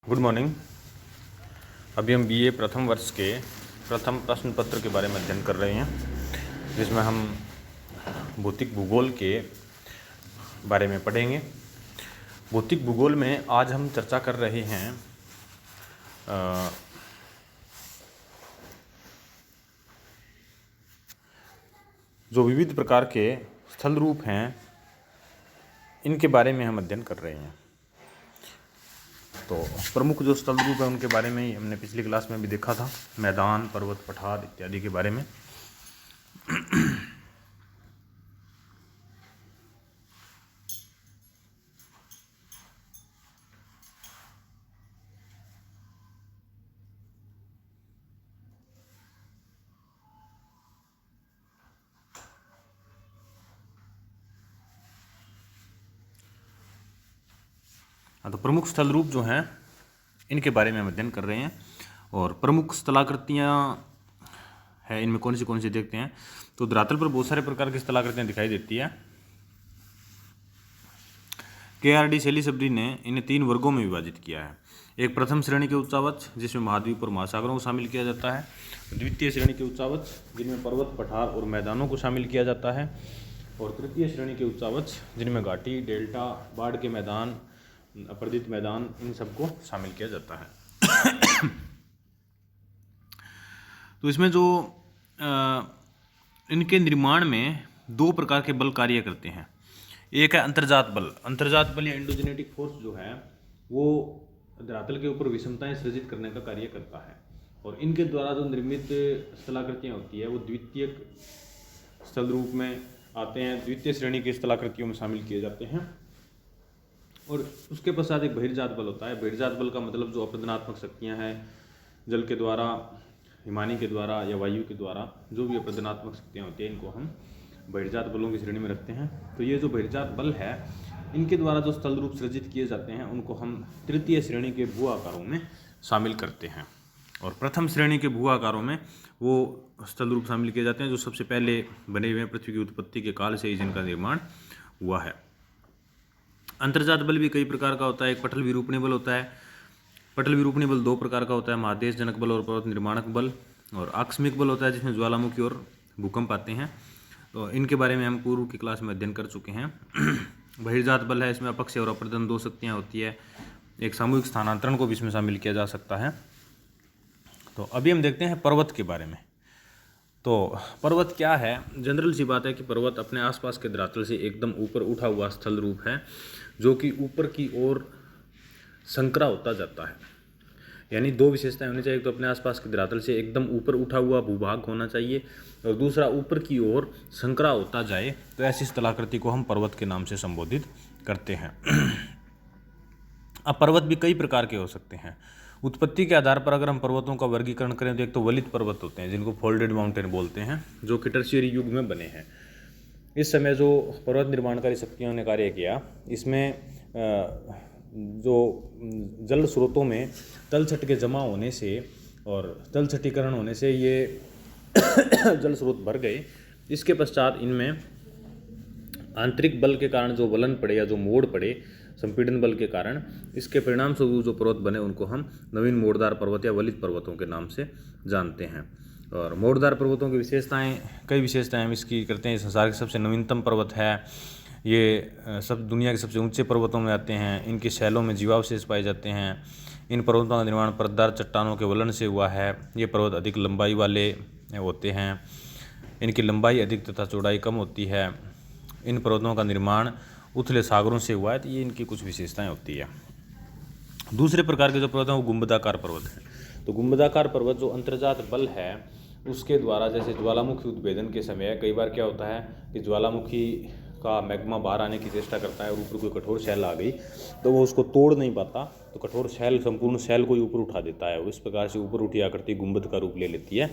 Good morning. अभी हम BA प्रथम वर्ष के प्रथम प्रश्न पत्र के बारे में अध्ययन कर रहे हैं, जिसमें हम भौतिक भूगोल के बारे में पढ़ेंगे। भौतिक भूगोल में आज हम चर्चा कर रहे हैं जो विविध प्रकार के स्थल रूप हैं, इनके बारे में हम अध्ययन कर रहे हैं। तो प्रमुख जो स्थल रूप है उनके बारे में ही हमने पिछली क्लास में भी देखा था, मैदान, पर्वत, पठार इत्यादि के बारे में। तो प्रमुख स्थल रूप जो हैं इनके बारे में हम अध्ययन कर रहे हैं। और प्रमुख स्थलाकृतियाँ हैं, इनमें कौन सी देखते हैं। तो धरातल पर बहुत सारे प्रकार की स्थलाकृतियाँ दिखाई देती है। KRD सेलिसब्री ने इन्हें 3 वर्गों में विभाजित किया है। एक प्रथम श्रेणी के उच्चावच, जिसमें महाद्वीप और महासागरों को शामिल किया जाता है। द्वितीय श्रेणी के उच्चावच, जिनमें पर्वत, पठार और मैदानों को शामिल किया जाता है। और तृतीय श्रेणी के उच्चावच, जिनमें घाटी, डेल्टा, बाढ़ के मैदान, अपर्दित मैदान, इन सबको शामिल किया जाता है। तो इसमें जो इनके निर्माण में 2 प्रकार के बल कार्य करते हैं। एक है अंतर्जात बल। अंतर्जात बल या एंडोजेनेटिक फोर्स जो है वो धरातल के ऊपर विषमताएं सृजित करने का कार्य करता है। और इनके द्वारा जो निर्मित स्थलाकृतियाँ होती है वो द्वितीयक स्थल रूप में आते हैं, द्वितीय श्रेणी की स्थलाकृतियों में शामिल किए जाते हैं। और उसके पश्चात एक बहिर्जात बल होता है। बहिर्जात बल का मतलब जो अप्रदनात्मक शक्तियाँ हैं, जल के द्वारा, हिमानी के द्वारा या वायु के द्वारा जो भी अप्रदनात्मक शक्तियाँ होती हैं, इनको हम बहिर्जात बलों की श्रेणी में रखते हैं। तो ये जो बहिर्जात बल है, इनके द्वारा जो स्थल रूप सृजित किए जाते हैं उनको हम तृतीय श्रेणी के भू आकारों में शामिल करते हैं। और प्रथम श्रेणी के भू आकारों में वो स्थल रूप शामिल किए जाते हैं जो सबसे पहले बने हुए हैं, पृथ्वी की उत्पत्ति के काल से ही जिनका निर्माण हुआ है। अंतर्जात बल भी कई प्रकार का होता है। एक पटल विरूपणी बल होता है। पटल विरूपणी बल 2 प्रकार का होता है, महादेश जनक बल और पर्वत निर्माणक बल। और आकस्मिक बल होता है जिसमें ज्वालामुखी और भूकंप आते हैं। तो इनके बारे में हम पूर्व की क्लास में अध्ययन कर चुके हैं। बहिर्जात बल है, इसमें अपक्ष और अप्रदन 2 शक्तियाँ होती है। एक सामूहिक स्थानांतरण को भी इसमें शामिल किया जा सकता है। तो अभी हम देखते हैं पर्वत के बारे में। तो पर्वत क्या है? जनरल सी बात है कि पर्वत अपने आसपास के धरातल से एकदम ऊपर उठा हुआ स्थल रूप है, जो कि ऊपर की ओर संकरा होता जाता है। यानी 2 विशेषताएं होनी चाहिए। तो अपने आसपास के धरातल से एकदम ऊपर उठा हुआ भूभाग होना चाहिए, और दूसरा ऊपर की ओर संकरा होता जाए। तो ऐसी स्थलाकृति को हम पर्वत के नाम से संबोधित करते हैं। अब पर्वत भी कई प्रकार के हो सकते हैं। उत्पत्ति के आधार पर अगर हम पर्वतों का वर्गीकरण करें तो एक तो वलित पर्वत होते हैं, जिनको फोल्डेड माउंटेन बोलते हैं, जो कि टर्शियरी युग में बने हैं। इस समय जो पर्वत निर्माणकारी शक्तियों ने कार्य किया, इसमें जो जल स्रोतों में तलछट के जमा होने से और तलछटीकरण होने से ये जल स्रोत भर गए। इसके पश्चात इनमें आंतरिक बल के कारण जो वलन पड़े या जो मोड़ पड़े, संपीड़न बल के कारण, इसके परिणाम स्वरूप जो पर्वत बने उनको हम नवीन मोड़दार पर्वत या वलित पर्वतों के नाम से जानते हैं। और मोड़दार पर्वतों की विशेषताएं, कई विशेषताएं हम इसकी करते हैं। संसार के सबसे नवीनतम पर्वत है ये, सब दुनिया के सबसे ऊंचे पर्वतों में आते हैं। इनके शैलों में जीवावशेष पाए जाते हैं। इन पर्वतों का निर्माण परतदार चट्टानों के वलन से हुआ है। ये पर्वत अधिक लंबाई वाले होते हैं। इनकी लंबाई अधिक तथा चौड़ाई कम होती है। इन पर्वतों का निर्माण उथले सागरों से हुआ है। तो ये इनकी कुछ विशेषताएं होती है। दूसरे प्रकार के जो पर्वत हैं वो गुंबदाकार पर्वत हैं। तो गुंबदाकार पर्वत जो अंतर्जात बल है उसके द्वारा, जैसे ज्वालामुखी उद्भेदन के समय कई बार क्या होता है कि ज्वालामुखी का मैग्मा बाहर आने की चेष्टा करता है और ऊपर कोई कठोर शैल आ गई तो वो उसको तोड़ नहीं पाता, तो कठोर शैल संपूर्ण शैल को ऊपर उठा देता है। इस प्रकार से ऊपर उठी आकृति गुंबद का रूप ले लेती है।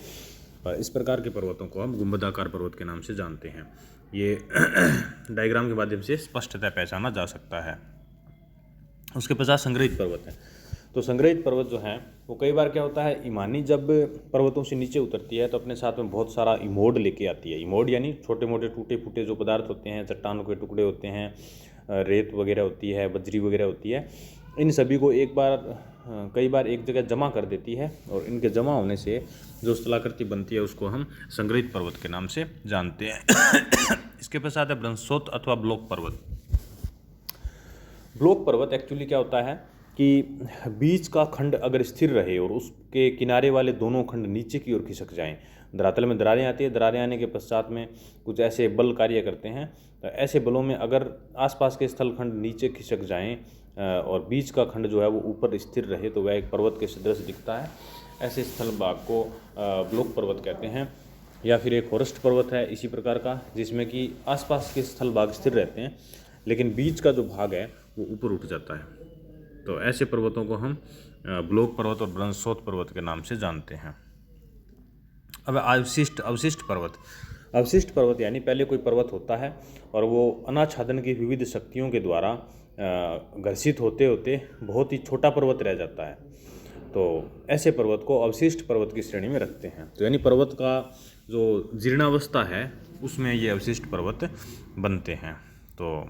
इस प्रकार के पर्वतों को हम गुंबदाकार पर्वत के नाम से जानते हैं। ये डायग्राम के माध्यम से स्पष्टतः पहचाना जा सकता है। उसके पश्चात संग्रहित पर्वत है। तो संग्रहित पर्वत जो हैं वो कई बार क्या होता है, हिमानी जब पर्वतों से नीचे उतरती है तो अपने साथ में बहुत सारा इमोड लेके आती है। इमोड यानी छोटे मोटे टूटे फूटे जो पदार्थ होते हैं, चट्टानों के टुकड़े होते हैं, रेत वगैरह होती है, बजरी वगैरह होती है। इन सभी को कई बार एक जगह जमा कर देती है, और इनके जमा होने से जो स्थलाकृति बनती है उसको हम संग्रहित पर्वत के नाम से जानते हैं। इसके पश्चात है ब्रह्मस्रोत अथवा ब्लॉक पर्वत। ब्लॉक पर्वत एक्चुअली क्या होता है कि बीच का खंड अगर स्थिर रहे और उसके किनारे वाले दोनों खंड नीचे की ओर खिसक जाएं, धरातल में दरारें आती है, दरारें आने के पश्चात में कुछ ऐसे बल कार्य करते हैं, तो ऐसे बलों में अगर आसपास के स्थल खंड नीचे खिसक जाएं और बीच का खंड जो है वो ऊपर स्थिर रहे तो वह एक पर्वत के सदृश दिखता है। ऐसे स्थल भाग को ब्लॉक पर्वत कहते हैं। या फिर एक फॉरेस्ट पर्वत है इसी प्रकार का, जिसमें कि आसपास के स्थल भाग स्थिर रहते हैं लेकिन बीच का जो भाग है वो ऊपर उठ जाता है। तो ऐसे पर्वतों को हम ब्लॉक पर्वत और ब्रह्मस्रोत पर्वत के नाम से जानते हैं। अब अवशिष्ट पर्वत यानी पहले कोई पर्वत होता है और वो अनाच्छादन की विविध शक्तियों के द्वारा घर्षित होते होते बहुत ही छोटा पर्वत रह जाता है, तो ऐसे पर्वत को अवशिष्ट पर्वत की श्रेणी में रखते हैं। तो यानी पर्वत का जो जीर्णावस्था है उसमें ये अवशिष्ट पर्वत बनते हैं। तो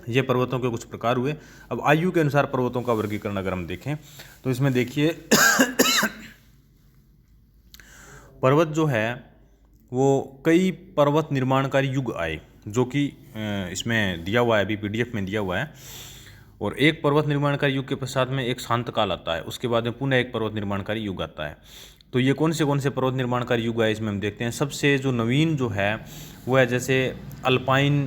ये पर्वतों के कुछ प्रकार हुए। अब आयु के अनुसार पर्वतों का वर्गीकरण अगर हम देखें तो इसमें देखिए पर्वत जो है वो कई पर्वत निर्माणकारी युग आए, जो कि इसमें दिया हुआ है, अभी PDF में दिया हुआ है। और एक पर्वत निर्माणकारी युग के पश्चात में एक शांत काल आता है, उसके बाद में पुनः एक पर्वत निर्माणकारी युग आता है। तो ये कौन से पर्वत निर्माणकारी युग आए इसमें हम देखते हैं। सबसे जो नवीन जो है वो है जैसे अल्पाइन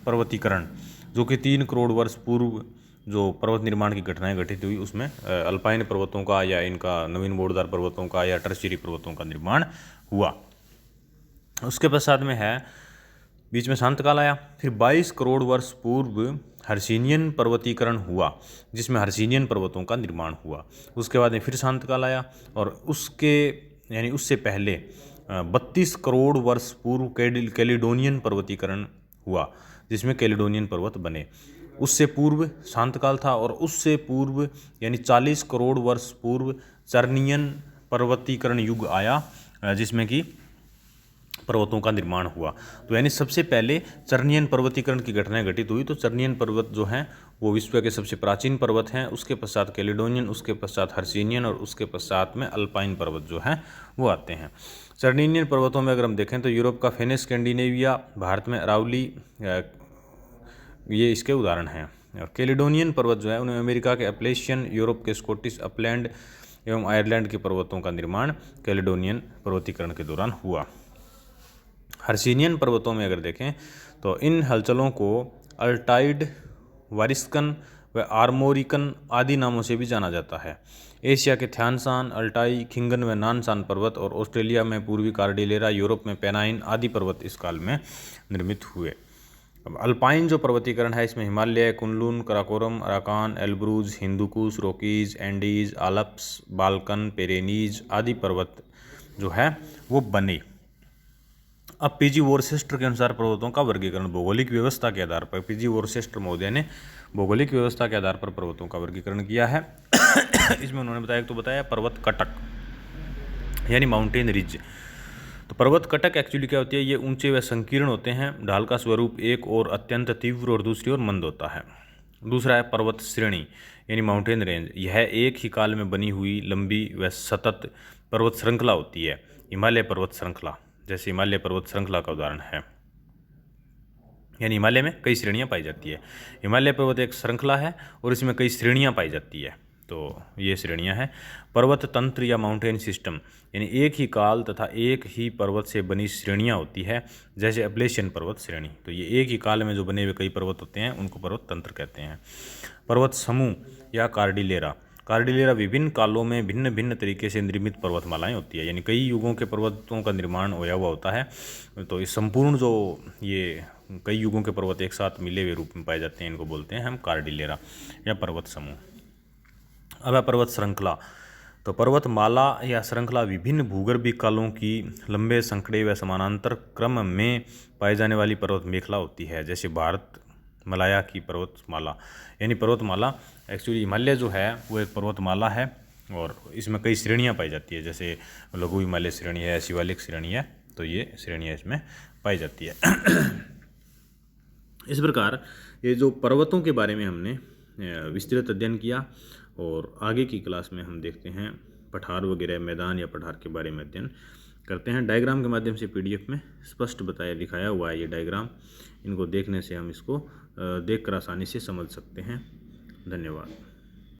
पर्वतीकरण, जो कि 3 करोड़ वर्ष पूर्व जो पर्वत निर्माण की घटनाएं घटित हुई उसमें अल्पाइन पर्वतों का या इनका नवीन बोर्डदार पर्वतों का या टर्शियरी पर्वतों का निर्माण हुआ। उसके पश्चात में है बीच में शांत काल आया। फिर 22 करोड़ वर्ष पूर्व हर्षिनियन पर्वतीकरण हुआ, जिसमें हर्षिनियन पर्वतों का निर्माण हुआ। उसके बाद में फिर शांत काल आया और उससे पहले 32 करोड़ वर्ष पूर्व कैलिडोनियन पर्वतीकरण हुआ, जिसमें कैलिडोनियन पर्वत बने। उससे पूर्व शांत काल था और उससे पूर्व यानी 40 करोड़ वर्ष पूर्व चर्नियन पर्वतीकरण युग आया, जिसमें कि पर्वतों का निर्माण हुआ। तो यानी सबसे पहले चर्नियन पर्वतीकरण की घटनाएं घटित हुई। तो चर्नियन पर्वत जो हैं वो विश्व के सबसे प्राचीन पर्वत हैं। उसके पश्चात कैलिडोनियन, उसके पश्चात हर्षिनियन और उसके पश्चात में अल्पाइन पर्वत जो हैं वो आते हैं। चर्नियन पर्वतों में अगर हम देखें तो यूरोप का फेनिस स्कैंडिनेविया, भारत में अरावली, ये इसके उदाहरण हैं। और कैलिडोनियन पर्वत जो है उन्हें अमेरिका के अपलेशियन, यूरोप के स्कॉटिश अपलैंड एवं आयरलैंड के पर्वतों का निर्माण कैलिडोनियन पर्वतीकरण के दौरान हुआ। हर्षिनियन पर्वतों में अगर देखें तो इन हलचलों को अल्टाइड, वारिस्कन व आर्मोरिकन आदि नामों से भी जाना जाता है। एशिया के थ्यानसान, अल्टाई, खिंगन व नानसान पर्वत और ऑस्ट्रेलिया में पूर्वी कार्डिलेरा, यूरोप में पेनाइन आदि पर्वत इस काल में निर्मित हुए। अब अल्पाइन जो पर्वतीकरण है इसमें Himalaya, Kunlun, Karakoram, Arakan, Elburz, Hindu Kush, Rockies, Andes, Alps, Balkan, Pyrenees आदि पर्वत जो है वो बने। अब पीजी वॉरचेस्टर के अनुसार पर्वतों का वर्गीकरण भौगोलिक व्यवस्था के आधार पर, पीजी वॉरचेस्टर महोदय ने भौगोलिक व्यवस्था के आधार पर पर्वतों का वर्गीकरण किया है। इसमें उन्होंने बताया पर्वत कटक यानी माउंटेन रिज। तो पर्वत कटक एक्चुअली क्या होती है, ये ऊंचे व संकीर्ण होते हैं। ढाल का स्वरूप एक और अत्यंत तीव्र और दूसरी ओर मंद होता है। दूसरा है पर्वत श्रेणी यानी माउंटेन रेंज। यह एक ही काल में बनी हुई लंबी व सतत पर्वत श्रृंखला होती है। हिमालय पर्वत श्रृंखला, जैसे हिमालय पर्वत श्रृंखला का उदाहरण है, यानी हिमालय में कई श्रेणियां पाई जाती है। हिमालय पर्वत एक श्रृंखला है और इसमें कई श्रेणियां पाई जाती है। तो ये श्रेणियां हैं। पर्वत तंत्र या माउंटेन सिस्टम यानी एक ही काल तथा एक ही पर्वत से बनी श्रेणियां होती है, जैसे अपलेशियन पर्वत श्रेणी। तो ये एक ही काल में जो बने हुए कई पर्वत होते हैं उनको पर्वत तंत्र कहते हैं। पर्वत समूह या कार्डिलेरा, कार्डिलेरा विभिन्न कालों में भिन्न भिन्न तरीके से निर्मित पर्वतमालाएं होती है, यानी कई युगों के पर्वतों का निर्माण होया हुआ होता है। तो इस संपूर्ण जो ये कई युगों के पर्वत एक साथ मिले हुए रूप में पाए जाते हैं, इनको बोलते हैं हम कार्डिलेरा या पर्वत समूह। अब है पर्वत श्रृंखला। तो पर्वतमाला या श्रृंखला विभिन्न भूगर्भीय कालों की लंबे संकड़े व समानांतर क्रम में पाई जाने वाली पर्वत मेखला होती है, जैसे भारत मलाया की पर्वतमाला। यानी पर्वतमाला एक्चुअली हिमालय जो है वो एक पर्वतमाला है और इसमें कई श्रेणियां पाई जाती है, जैसे लघु हिमालय श्रेणी है, शिवालिक श्रेणी है। तो ये श्रेणियां इसमें पाई जाती है। इस प्रकार ये जो पर्वतों के बारे में हमने विस्तृत अध्ययन किया। और आगे की क्लास में हम देखते हैं पठार वगैरह, मैदान या पठार के बारे में अध्ययन करते हैं। डायग्राम के माध्यम से PDF में स्पष्ट दिखाया हुआ है ये डायग्राम। इनको देखने से हम इसको देखकर आसानी से समझ सकते हैं। धन्यवाद।